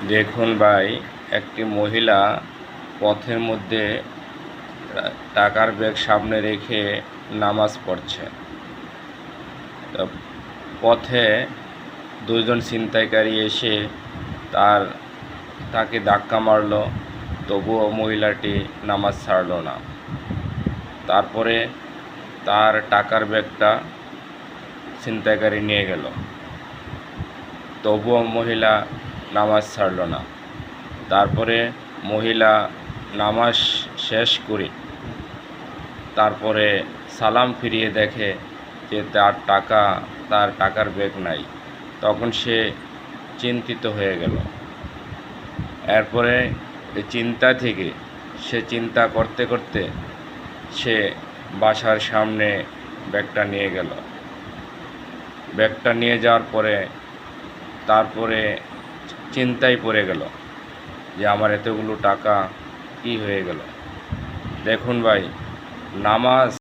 দেখুন ভাই, একটি মহিলা পথের মধ্যে টাকার ব্যাগ সামনে রেখে নামাজ পড়ছে। পথে দুজন ছিনতাইকারী এসে তাকে ধাক্কা মারল, তবুও মহিলাটি নামাজ ছাড়ল না। তারপরে তার টাকার ব্যাগটা ছিনতাইকারী নিয়ে গেল, তবুও মহিলা নামাজ ছাড়ল না। তারপরে মহিলা নামাজ শেষ করে তারপরে সালাম ফিরিয়ে দেখে যে তার টাকার ব্যাগ নাই। তখন সে চিন্তিত হয়ে গেল। এরপরে এই চিন্তা থেকে চিন্তা করতে করতে সে বাসার সামনে ব্যাগটা নিয়ে গেল। ব্যাগটা নিয়ে যাওয়ার পরে তারপরে চিন্তায় পড়ে গেল যে আমার এতগুলো টাকা কি হয়ে গেল। দেখুন ভাই, নামাজ